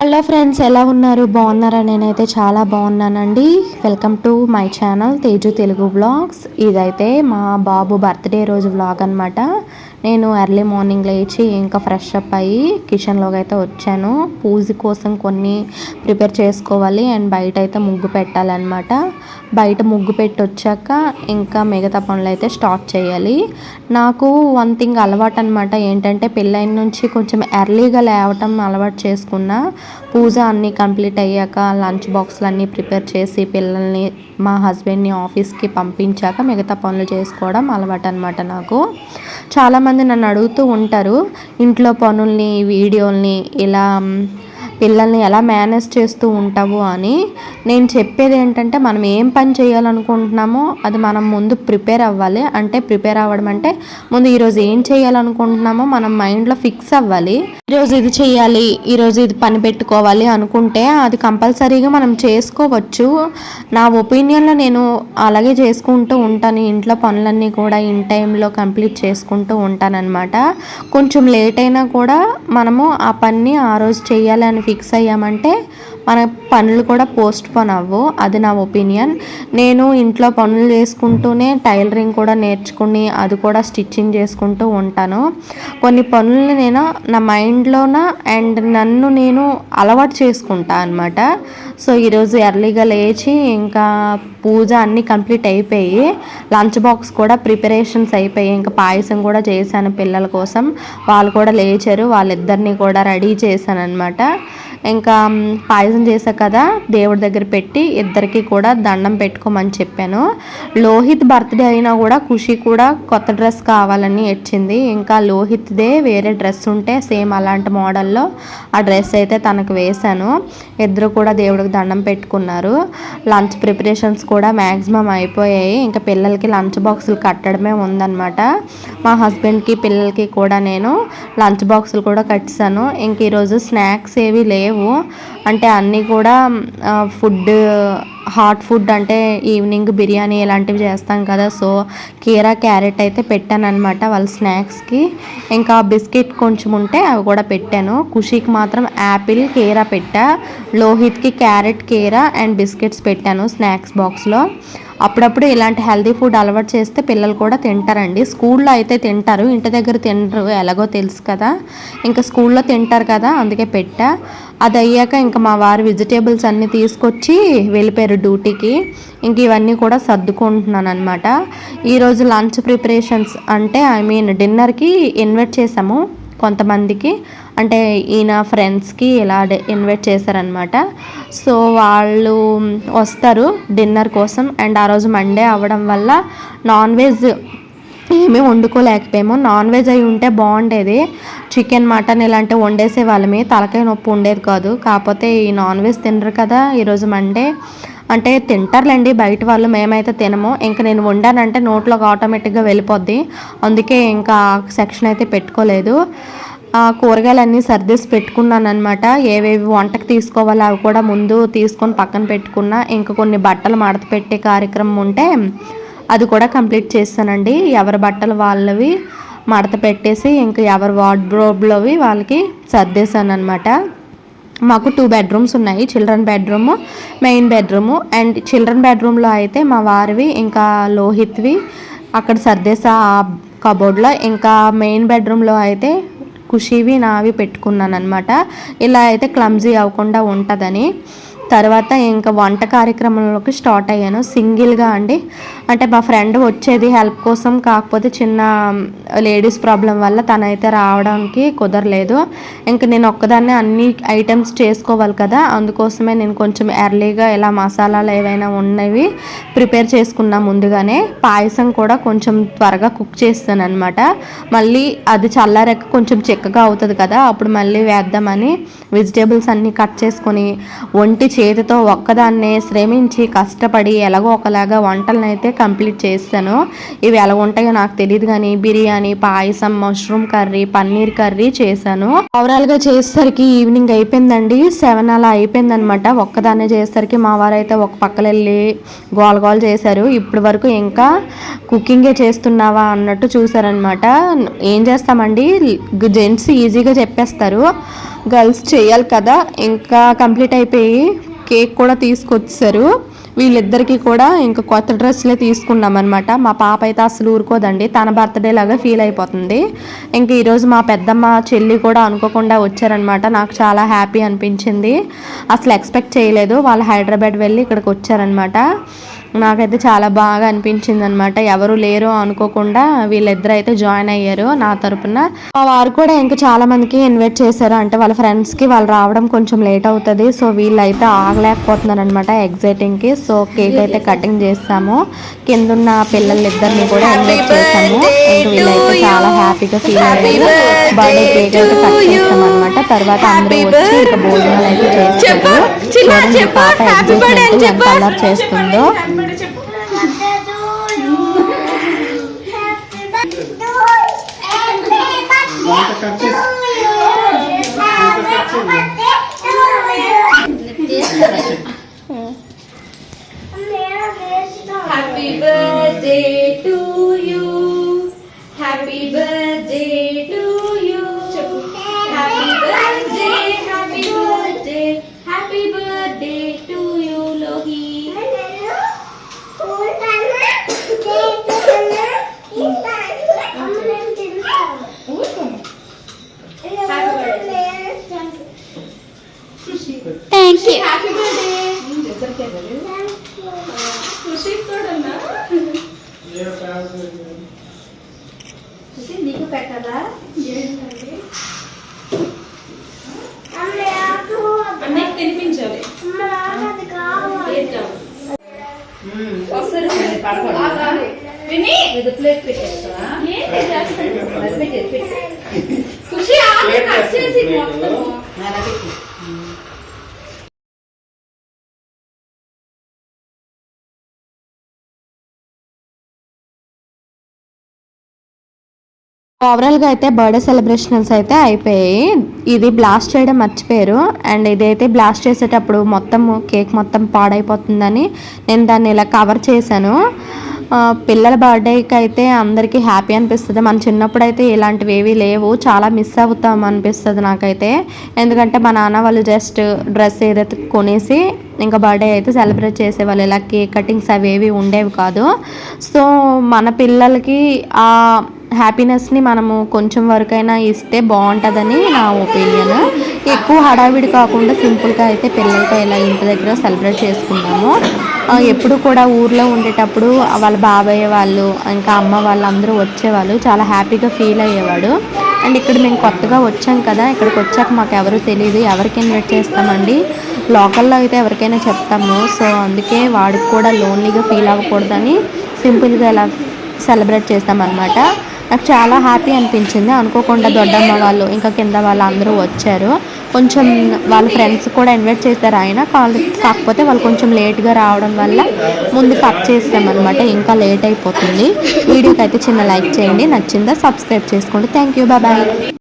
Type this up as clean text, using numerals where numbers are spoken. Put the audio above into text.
Hello friends, ఎలా ఉన్నారు? బాగున్నారా? నేనైతే చాలా బాగున్నానండి. Welcome to my channel Teju Telugu vlogs. ఇదైతే మా బాబు బర్త్డే రోజు వ్లాగ్ అనమాట. నేను ఎర్లీ మార్నింగ్ లేచి ఇంకా ఫ్రెష్ అప్ అయ్యి కిచెన్లోకి అయితే వచ్చాను. పూజ కోసం కొన్ని ప్రిపేర్ చేసుకోవాలి అండ్ బయట అయితే ముగ్గు పెట్టాలన్నమాట. బయట ముగ్గు పెట్టి వచ్చాక ఇంకా మిగతా పనులు అయితే స్టార్ట్ చేయాలి. నాకు వన్ థింగ్ అలవాటు అనమాట. ఏంటంటే పెళ్ళైన నుంచి కొంచెం ఎర్లీగా లేవటం అలవాటు చేసుకున్నా. పూజ అన్నీ కంప్లీట్ అయ్యాక లంచ్ బాక్స్లు అన్నీ ప్రిపేర్ చేసి పిల్లల్ని మా హస్బెండ్ని ఆఫీస్కి పంపించాక మిగతా పనులు చేసుకోవడం అలవాటు అనమాట నాకు. చాలామంది నన్ను అడుగుతూ ఉంటారు, ఇంట్లో పనుల్ని వీడియోల్ని ఇలా పిల్లల్ని ఎలా మేనేజ్ చేస్తూ ఉంటావు అని. నేను చెప్పేది ఏంటంటే, మనం ఏం పని చేయాలనుకుంటున్నామో అది మనం ముందు ప్రిపేర్ అవ్వాలి. అంటే ప్రిపేర్ అవ్వడం అంటే ముందు ఈరోజు ఏం చేయాలనుకుంటున్నామో మనం మైండ్లో ఫిక్స్ అవ్వాలి. ఈరోజు ఇది చేయాలి, ఈరోజు ఇది పని పెట్టుకోవాలి అనుకుంటే అది కంపల్సరీగా మనం చేసుకోవచ్చు. నా ఒపీనియన్లో నేను అలాగే చేసుకుంటూ ఉంటాను. ఇంట్లో పనులన్నీ కూడా ఇన్ టైంలో కంప్లీట్ చేసుకుంటూ ఉంటానన్నమాట. కొంచెం లేట్ అయినా కూడా మనము ఆ పని ఆ రోజు చేయాలని ఫిక్స్ అయ్యామంటే మన పనులు కూడా పోస్ట్ పోన్ అవ్వు. అది నా ఒపీనియన్. నేను ఇంట్లో పనులు చేసుకుంటూనే టైలరింగ్ కూడా నేర్చుకుని అది కూడా స్టిచ్చింగ్ చేసుకుంటూ ఉంటాను. కొన్ని పనుల్ని నేను నా మైండ్లోన అండ్ నన్ను నేను అలవాటు చేసుకుంటా అనమాట. సో ఈరోజు ఎర్లీగా లేచి ఇంకా పూజ అన్నీ కంప్లీట్ అయిపోయి లంచ్ బాక్స్ కూడా ప్రిపరేషన్స్ అయిపోయి ఇంకా పాయసం కూడా చేశాను పిల్లల కోసం. వాళ్ళు కూడా లేచారు, వాళ్ళిద్దరిని కూడా రెడీ చేశాను అనమాట. ఇంకా పాయసం చేశా కదా, దేవుడి దగ్గర పెట్టి ఇద్దరికి కూడా దండం పెట్టుకోమని చెప్పాను. లోహిత్ బర్త్డే అయినా కూడా ఖుషి కూడా కొత్త డ్రెస్ కావాలని వచ్చింది. ఇంకా లోహిత్దే వేరే డ్రెస్ ఉంటే సేమ్ అలాంటి మోడల్లో ఆ డ్రెస్ అయితే తనకు వేశాను. ఇద్దరు కూడా దేవుడికి దండం పెట్టుకున్నారు. లంచ్ ప్రిపరేషన్స్ కూడా మ్యాక్సిమం అయిపోయాయి. ఇంకా పిల్లలకి లంచ్ బాక్సులు కట్టడమే ఉందన్నమాట. మా హస్బెండ్కి పిల్లలకి కూడా నేను లంచ్ బాక్సులు కూడా కట్టాను. ఇంక ఈరోజు స్నాక్స్ ఏవి లేవు. అంటే అన్నీ కూడా ఫుడ్, హాట్ ఫుడ్ అంటే ఈవినింగ్ బిర్యానీ ఇలాంటివి చేస్తాం కదా. సో కీరా క్యారెట్ అయితే పెట్టాను అనమాట వాళ్ళ స్నాక్స్కి. ఇంకా బిస్కెట్ కొంచెం ఉంటే అవి కూడా పెట్టాను. ఖుషికి మాత్రం యాపిల్ కీరా పెట్టా, లోహిత్కి క్యారెట్ కీరా అండ్ బిస్కెట్స్ పెట్టాను స్నాక్స్ బాక్స్లో. అప్పుడప్పుడు ఇలాంటి హెల్తీ ఫుడ్ అలవాటు చేస్తే పిల్లలు కూడా తింటారండి. స్కూల్లో అయితే తింటారు, ఇంటి దగ్గర తినరు, ఎలాగో తెలుసు కదా. ఇంకా స్కూల్లో తింటారు కదా, అందుకే పెట్టా. అది అయ్యాక ఇంకా మా వారు వెజిటేబుల్స్ అన్నీ తీసుకొచ్చి వెళ్ళిపోయారు డ్యూటీకి. ఇంక ఇవన్నీ కూడా సర్దుకుంటున్నాను అనమాట. ఈరోజు లంచ్ ప్రిపరేషన్స్ అంటే డిన్నర్కి ఇన్వైట్ చేసాము కొంతమందికి. అంటే ఈయన ఫ్రెండ్స్కి ఇలా ఇన్వైట్ చేశారనమాట. సో వాళ్ళు వస్తారు డిన్నర్ కోసం. అండ్ ఆ రోజు మండే అవ్వడం వల్ల నాన్ వెజ్ ఏమీ వండుకోలేకపోయాము. నాన్ వెజ్ అయి ఉంటే బాగుండేది. చికెన్, మటన్ ఇలాంటివి వండేసే వాళ్ళమే, తలకాయ నొప్పి ఉండేది కాదు. కాకపోతే ఈ నాన్ వెజ్ తినరు కదా ఈరోజు మండే. అంటే తింటారులేండి బయట వాళ్ళు, మేమైతే తినము. ఇంకా నేను వండానంటే నోట్లోకి ఆటోమేటిక్గా వెళ్ళిపోద్ది. అందుకే ఇంకా సెక్షన్ అయితే పెట్టుకోలేదు. కూరగాయలన్నీ సర్దేసి పెట్టుకున్నాను అనమాట. ఏవేవి వంటకు తీసుకోవాలో అవి కూడా ముందు తీసుకొని పక్కన పెట్టుకున్నా. ఇంకా కొన్ని బట్టలు మడత పెట్టే కార్యక్రమం ఉంటే అది కూడా కంప్లీట్ చేస్తానండి. ఎవరి బట్టలు వాళ్ళవి మడత పెట్టేసి ఇంకా ఎవరి వార్డ్రోబ్లోవి వాళ్ళకి సర్దేశాను అనమాట. మాకు 2 బెడ్రూమ్స్ ఉన్నాయి, children bedroom, main bedroom. And children బెడ్రూమ్లో అయితే మా వారివి ఇంకా లోహిత్వి అక్కడ సర్దేశా ఆ కబోర్డ్లో. ఇంకా మెయిన్ బెడ్రూమ్లో అయితే ఖుషివి నావి పెట్టుకున్నాను అనమాట. ఇలా అయితే క్లమ్జీ అవ్వకుండా ఉంటుందని. తర్వాత ఇంకా వంట కార్యక్రమంలోకి స్టార్ట్ అయ్యాను సింగిల్గా అండి. అంటే మా ఫ్రెండ్ వచ్చేది హెల్ప్ కోసం, కాకపోతే చిన్న లేడీస్ ప్రాబ్లం వల్ల తనైతే రావడానికి కుదరలేదు. ఇంకా నేను ఒక్కదాన్నే అన్ని ఐటమ్స్ చేసుకోవాలి కదా, అందుకోసమే నేను కొంచెం ఎర్లీగా ఇలా మసాలాలు ఏవైనా ఉన్నవి ప్రిపేర్ చేసుకున్నా ముందుగానే. పాయసం కూడా కొంచెం త్వరగా కుక్ చేస్తాను అనమాట. మళ్ళీ అది చల్లారాక కొంచెం చిక్కగా అవుతుంది కదా, అప్పుడు మళ్ళీ వేద్దామని వెజిటేబుల్స్ అన్నీ కట్ చేసుకొని వంటి చేతితో ఒక్కదాన్నే శ్రమించి కష్టపడి ఎలాగో ఒకలాగా వంటలను అయితే కంప్లీట్ చేస్తాను. ఇవి ఎలా ఉంటాయో నాకు తెలియదు కానీ బిర్యానీ, పాయసం, మష్రూమ్ కర్రీ, పన్నీర్ కర్రీ చేశాను. ఓవరాల్గా చేసేసరికి ఈవినింగ్ అయిపోయిందండి, 7 అలా అయిపోయిందనమాట. ఒక్కదాన్నే చేసేసరికి మా వారైతే ఒక పక్కన వెళ్ళి గోల చేశారు. ఇప్పటి వరకు ఇంకా కుకింగే చేస్తున్నావా అన్నట్టు చూసారనమాట. ఏం చేస్తామండి, జెంట్స్ ఈజీగా చెప్పేస్తారు, గర్ల్స్ చేయాలి కదా, ఇంకా కంప్లీట్ అయిపోయి కేక్ కూడా తీసుకొచ్చారు. వీళ్ళిద్దరికీ కూడా ఇంకా కొత్త డ్రెస్లే తీసుకున్నాం అనమాట. మా పాప అయితే అసలు ఊరుకోదండి, తన బర్త్డే లాగా ఫీల్ అయిపోతుంది. ఇంక ఈరోజు మా పెద్దమ్మ చెల్లి కూడా అనుకోకుండా వచ్చారనమాట. నాకు చాలా హ్యాపీ అనిపించింది, అసలు ఎక్స్పెక్ట్ చేయలేదు. వాళ్ళు హైదరాబాద్ వెళ్ళి ఇక్కడికి వచ్చారనమాట. నాకైతే చాలా బాగా అనిపించింది అనమాట. ఎవరు లేరు అనుకోకుండా వీళ్ళిద్దరు అయితే జాయిన్ అయ్యారు నా తరపున. మా వారు కూడా ఇంకా చాలా మందికి ఇన్వైట్ చేశారు, అంటే వాళ్ళ ఫ్రెండ్స్కి. వాళ్ళు రావడం కొంచెం లేట్ అవుతుంది, సో వీళ్ళైతే ఆగలేకపోతున్నారు అనమాట ఎగ్జైటింగ్కి. సో కేక్ అయితే కటింగ్ చేస్తాము, కిందున్న పిల్లలిద్దరిని కూడా ఇన్వైట్ చేసాము. ఇంకా వీళ్ళైతే చాలా హ్యాపీగా ఫీల్ అయ్యారు. బర్త్డే కేక్ అయితే కట్ చేస్తాం అనమాట. తర్వాత అందరూ వచ్చి ఇంకా భోజనాలు అయితే చేస్తారు. చూడండి పాప ఎగ్జైట్మెంట్ ఎంత అల్లరి చేస్తుందో. Happy birthday to you. Happy birthday to you. Happy birthday, happy birthday, happy birthday to you, Lohi. Thank you. Happy birthday. खुशी కూడా నా खुशी నీకు పెట్టదా ఏంటండి అన్నకి తినిపించాలి అది కావాలి వస్తారు పడపడ విని ఇది ప్లేట్ పెట్టేస్తా ఏంటి చేస్తా खुशी ఆకు కట్ చేసి మొత్తం అలా పెట్టి ఓవరాల్గా అయితే బర్త్డే సెలబ్రేషన్స్ అయితే అయిపోయాయి. ఇది బ్లాస్ట్ చేయడం మర్చిపోయారు, అండ్ ఇదైతే బ్లాస్ట్ చేసేటప్పుడు మొత్తం కేక్ మొత్తం పాడైపోతుందని నేను దాన్ని ఇలా కవర్ చేశాను. పిల్లల బర్త్డేకి అయితే అందరికీ హ్యాపీ అనిపిస్తుంది. మన చిన్నప్పుడు అయితే ఇలాంటివి ఏవీ లేవు, చాలా మిస్ అవుతాం అనిపిస్తుంది నాకైతే. ఎందుకంటే మా నాన్న వాళ్ళు జస్ట్ డ్రెస్ ఏదైతే కొనేసి ఇంకా బర్త్డే అయితే సెలబ్రేట్ చేసేవాళ్ళు, ఇలా కేక్ కటింగ్స్ అవి ఏవి ఉండేవి కాదు. సో మన పిల్లలకి ఆ హ్యాపీనెస్ని మనము కొంచెం వరకైనా ఇస్తే బాగుంటుందని నా ఒపీనియన్. ఎక్కువ హడావిడి కాకుండా సింపుల్గా అయితే పిల్లలతో ఇలా ఇంటి దగ్గర సెలబ్రేట్ చేసుకున్నాము. ఎప్పుడు కూడా ఊర్లో ఉండేటప్పుడు వాళ్ళ బాబాయ్ వాళ్ళు ఇంకా అమ్మ వాళ్ళు అందరూ వచ్చేవాళ్ళు, చాలా హ్యాపీగా ఫీల్ అయ్యేవాడు. అండ్ ఇక్కడ మేము కొత్తగా వచ్చాం కదా, ఇక్కడికి వచ్చాక మాకు ఎవరు తెలియదు, ఎవరికి ఇన్వైట్ చేస్తామండి. లోకల్లో అయితే ఎవరికైనా చెప్తాము, సో అందుకే వాడికి కూడా లోన్లీగా ఫీల్ అవ్వకూడదని సింపుల్గా ఇలా సెలబ్రేట్ చేస్తామన్నమాట. నాకు చాలా హ్యాపీ అనిపించింది. అనుకోకుండా దొడ్డమ్మ వాళ్ళు ఇంకా కింద వాళ్ళు అందరూ వచ్చారు. కొంచెం వాళ్ళ ఫ్రెండ్స్ కూడా ఇన్వైట్ చేస్తారు ఆయన, కాకపోతే వాళ్ళు కొంచెం లేట్గా రావడం వల్ల ముందు కట్ చేస్తామన్నమాట, ఇంకా లేట్ అయిపోతుంది. వీడియోకి అయితే చిన్న లైక్ చేయండి, నచ్చిందా సబ్స్క్రైబ్ చేసుకోండి. Thank you, bye.